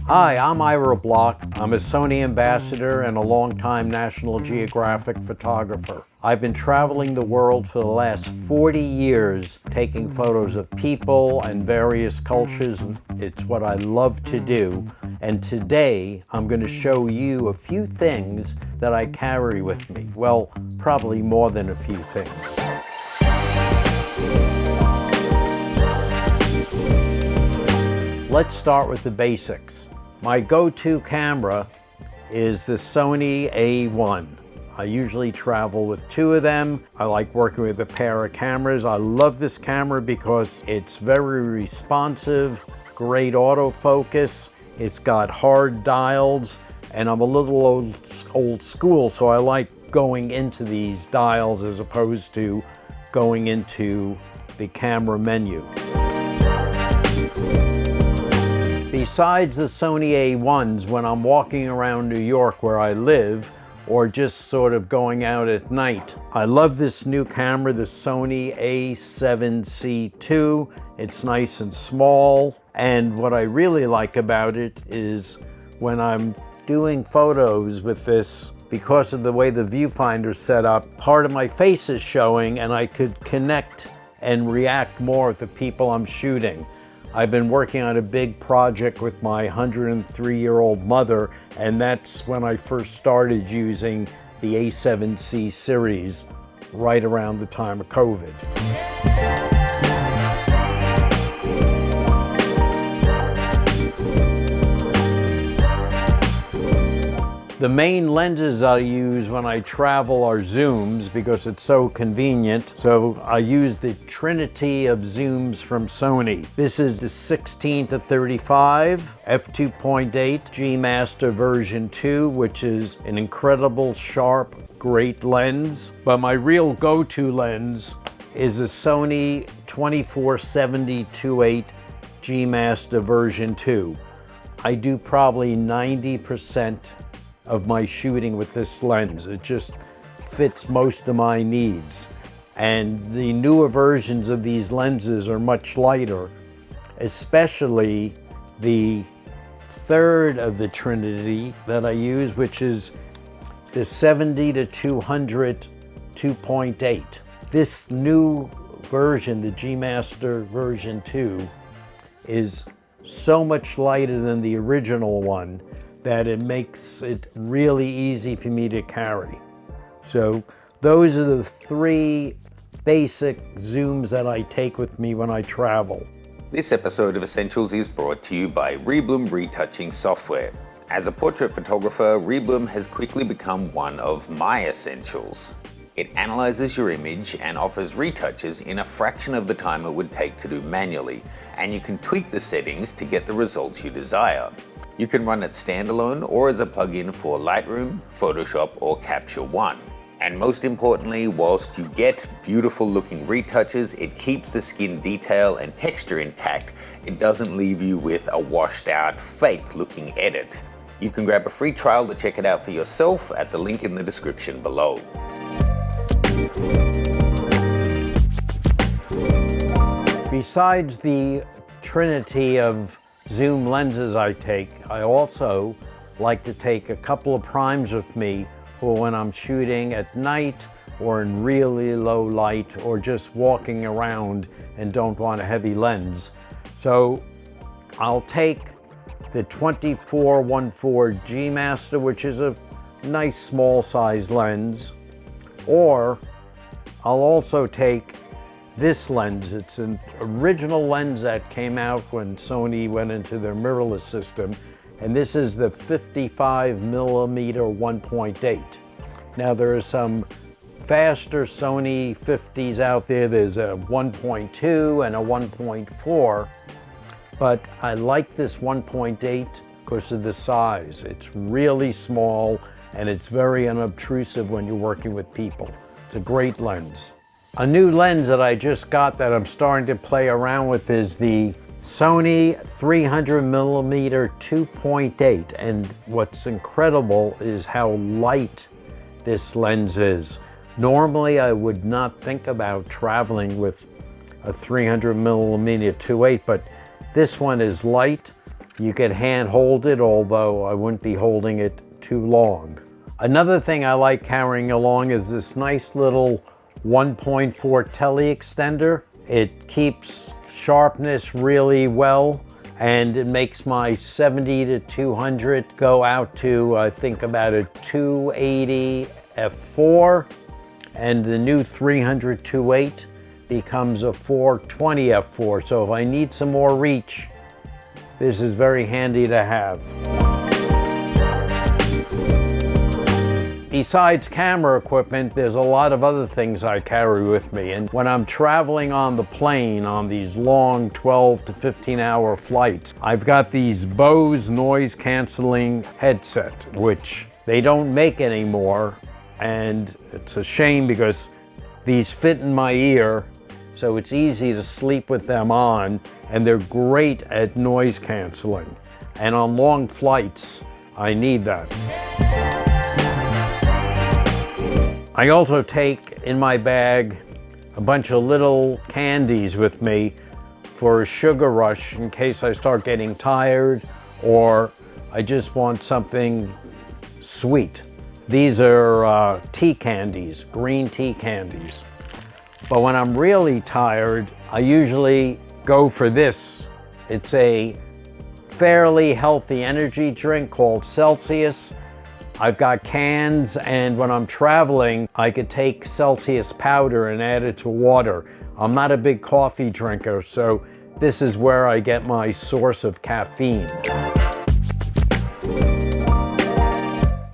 Hi, I'm Ira Block. I'm a Sony ambassador and a longtime National Geographic photographer. I've been traveling the world for the last 40 years, taking photos of people and various cultures. It's what I love to do. And today, I'm going to show you a few things that I carry with me. Well, probably more than a few things. Let's start with the basics. My go-to camera is the Sony A1. I usually travel with two of them. I like working with a pair of cameras. I love this camera because it's very responsive, great autofocus. It's got hard dials, and I'm a little old school, so I like going into these dials as opposed to going into the camera menu. Besides the Sony A1s, when I'm walking around New York where I live, or just sort of going out at night, I love this new camera, the Sony A7C II. It's nice and small, and what I really like about it is when I'm doing photos with this, because of the way the viewfinder's set up, part of my face is showing and I could connect and react more with the people I'm shooting. I've been working on a big project with my 103-year-old mother, and that's when I first started using the A7C series right around the time of COVID. The main lenses I use when I travel are zooms because it's so convenient. So I use the trinity of zooms from Sony. This is the 16 to 35 f2.8 G Master version 2, which is an incredible, sharp, great lens. But my real go-to lens is the Sony 24-70 2.8 G Master version 2. I do probably 90% of my shooting with this lens. It just fits most of my needs. And the newer versions of these lenses are much lighter, especially the third of the trinity that I use, which is the 70 to 200 2.8. This new version, the G Master version 2, is so much lighter than the original one that it makes it really easy for me to carry. So those are the three basic zooms that I take with me when I travel. This episode of Essentials is brought to you by Rebloom Retouching Software. As a portrait photographer, Rebloom has quickly become one of my essentials. It analyzes your image and offers retouches in a fraction of the time it would take to do manually, and you can tweak the settings to get the results you desire. You can run it standalone or as a plugin for Lightroom, Photoshop, or Capture One. And most importantly, whilst you get beautiful looking retouches, it keeps the skin detail and texture intact. It doesn't leave you with a washed out, fake looking edit. You can grab a free trial to check it out for yourself at the link in the description below. Besides the trinity of zoom lenses I take, I also like to take a couple of primes with me for when I'm shooting at night or in really low light or just walking around and don't want a heavy lens. So I'll take the 24-14 G Master, which is a nice small size lens, or I'll also take this lens. It's an original lens that came out when Sony went into their mirrorless system, and this is the 55mm 1.8. Now there are some faster Sony 50s out there. There's a 1.2 and a 1.4, but I like this 1.8 because of the size. It's really small and it's very unobtrusive when you're working with people. It's a great lens. A new lens that I just got that I'm starting to play around with is the Sony 300mm 2.8, and what's incredible is how light this lens is. Normally I would not think about traveling with a 300mm 2.8, but this one is light You could hand hold it, although I wouldn't be holding it too long. Another thing I like carrying along is this nice little 1.4 tele extender. It keeps sharpness really well, and it makes my 70 to 200 go out to, I think, about a 280 f4, and the new 300 2.8 becomes a 420 f4. So if I need some more reach, this is very handy to have. Besides camera equipment, there's a lot of other things I carry with me. And when I'm traveling on the plane on these long 12 to 15 hour flights, I've got these Bose noise canceling headset, which they don't make anymore. And it's a shame because these fit in my ear, so it's easy to sleep with them on, and they're great at noise canceling. And on long flights, I need that. I also take in my bag a bunch of little candies with me for a sugar rush in case I start getting tired or I just want something sweet. These are tea candies, green tea candies. But when I'm really tired, I usually go for this. It's a fairly healthy energy drink called Celsius. I've got cans, and when I'm traveling, I could take Celsius powder and add it to water. I'm not a big coffee drinker, so this is where I get my source of caffeine.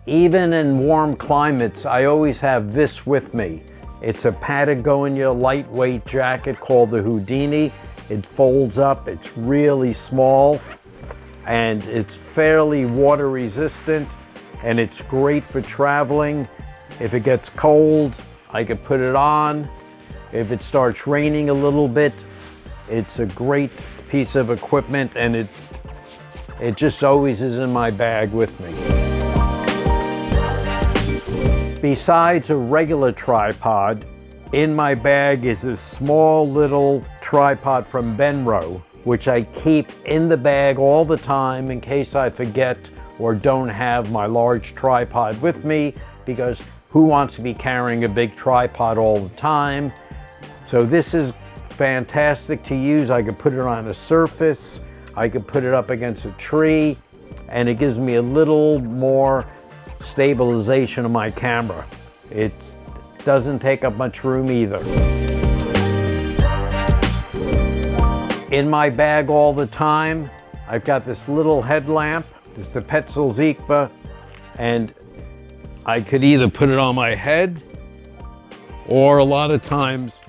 Even in warm climates, I always have this with me. It's a Patagonia lightweight jacket called the Houdini. It folds up, it's really small, and it's fairly water resistant. And it's great for traveling. If it gets cold, I could put it on. If it starts raining a little bit, it's a great piece of equipment, and it just always is in my bag with me. Besides a regular tripod, in my bag is a small little tripod from Benro, which I keep in the bag all the time in case I forget or don't have my large tripod with me, because who wants to be carrying a big tripod all the time? So this is fantastic to use. I could put it on a surface, I could put it up against a tree, and it gives me a little more stabilization of my camera. It doesn't take up much room either. In my bag all the time, I've got this little headlamp. It's the Petzl Ziegba, and I could either put it on my head, or a lot of times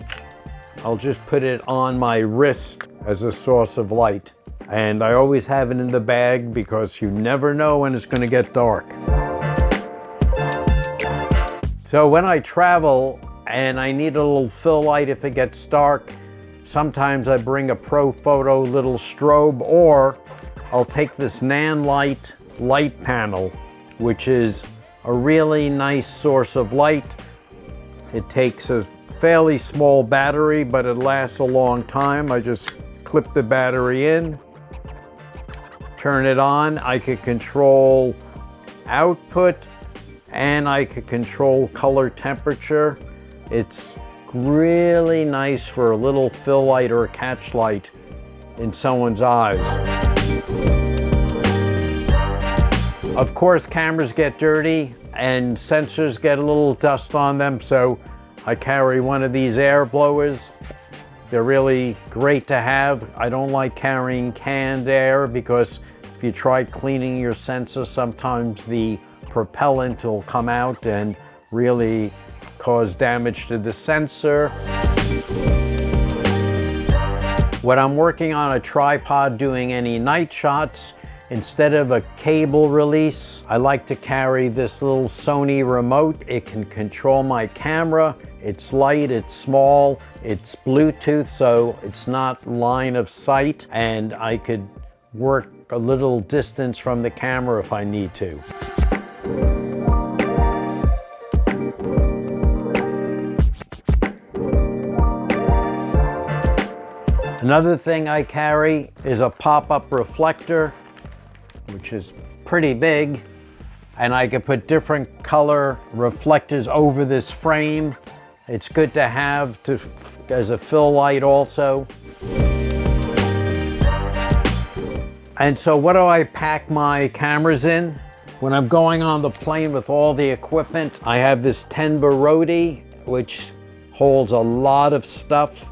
I'll just put it on my wrist as a source of light. And I always have it in the bag because you never know when it's going to get dark. So when I travel and I need a little fill light if it gets dark, sometimes I bring a Profoto little strobe, or I'll take this Nanlite light panel, which is a really nice source of light. It takes a fairly small battery, but it lasts a long time. I just clip the battery in, turn it on. I could control output, and I could control color temperature. It's really nice for a little fill light or a catch light in someone's eyes. Of course, cameras get dirty and sensors get a little dust on them, so I carry one of these air blowers. They're really great to have. I don't like carrying canned air because if you try cleaning your sensor, sometimes the propellant will come out and really cause damage to the sensor. When I'm working on a tripod doing any night shots, instead of a cable release, I like to carry this little Sony remote. It can control my camera. It's light, it's small, it's Bluetooth, so it's not line of sight, and I could work a little distance from the camera if I need to. Another thing I carry is a pop-up reflector. which is pretty big. And I could put different color reflectors over this frame. It's good to have as a fill light also. And so what do I pack my cameras in? When I'm going on the plane with all the equipment, I have this Tenba Roadie, which holds a lot of stuff.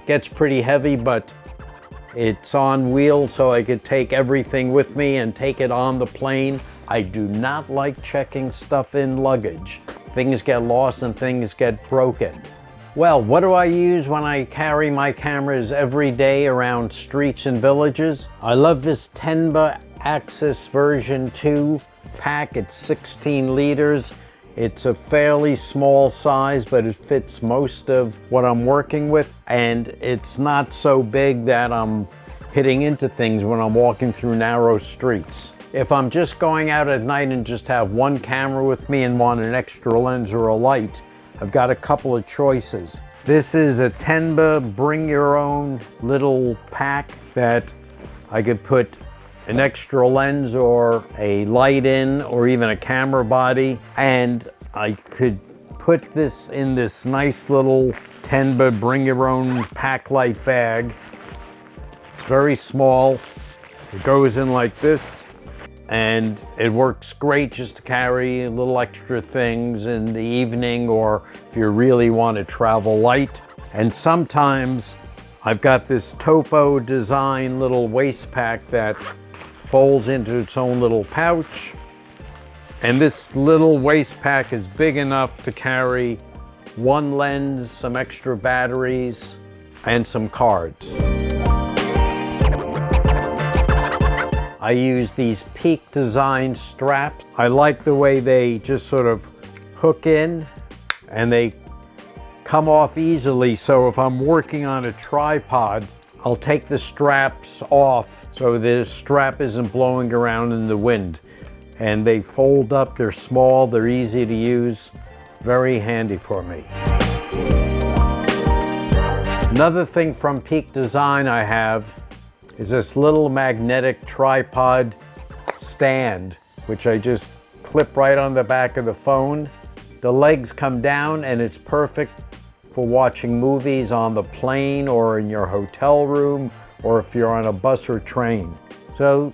Gets pretty heavy, but it's on wheels, so I could take everything with me and take it on the plane. I do not like checking stuff in luggage. Things get lost and things get broken. Well, what do I use when I carry my cameras every day around streets and villages? I love this Tenba Axis version 2 pack. It's 16 liters. It's a fairly small size, but it fits most of what I'm working with. And it's not so big that I'm hitting into things when I'm walking through narrow streets. If I'm just going out at night and just have one camera with me and want an extra lens or a light, I've got a couple of choices. This is a Tenba bring your own little pack that I could put an extra lens or a light in, or even a camera body, and I could put this in this nice little Tenba bring your own pack light bag. It's very small. It goes in like this, and it works great just to carry little extra things in the evening, or if you really want to travel light. And sometimes I've got this Topo design little waist pack that folds into its own little pouch. And this little waist pack is big enough to carry one lens, some extra batteries, and some cards. I use these Peak Design straps. I like the way they just sort of hook in and they come off easily. So if I'm working on a tripod, I'll take the straps off so the strap isn't blowing around in the wind. And they fold up, they're small, they're easy to use, very handy for me. Another thing from Peak Design I have is this little magnetic tripod stand, which I just clip right on the back of the phone. The legs come down and it's perfect for watching movies on the plane or in your hotel room, or if you're on a bus or train. So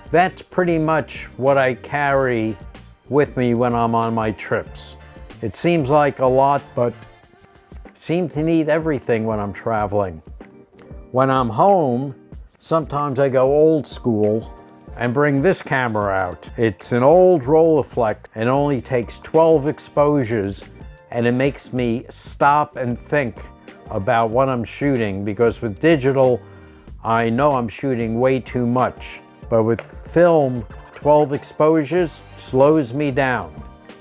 that's pretty much what I carry with me when I'm on my trips. It seems like a lot, but I seem to need everything when I'm traveling. When I'm home, sometimes I go old school and bring this camera out. It's an old Rolleiflex and only takes 12 exposures, and it makes me stop and think about what I'm shooting, because with digital, I know I'm shooting way too much. But with film, 12 exposures slows me down,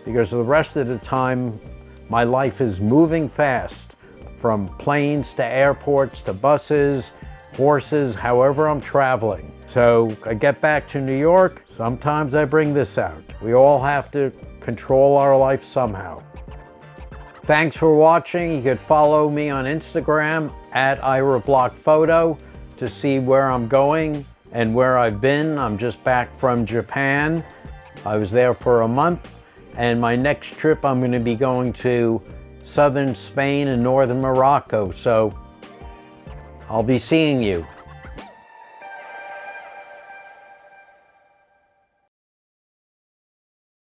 because the rest of the time, my life is moving fast, from planes to airports to buses, horses, however I'm traveling. So I get back to New York, sometimes I bring this out. We all have to control our life somehow. Thanks for watching. You could follow me on Instagram at IRA'S to see where I'm going and where I've been. I'm just back from Japan. I was there for a month, and my next trip I'm going to be going to southern Spain and northern Morocco. So I'll be seeing you.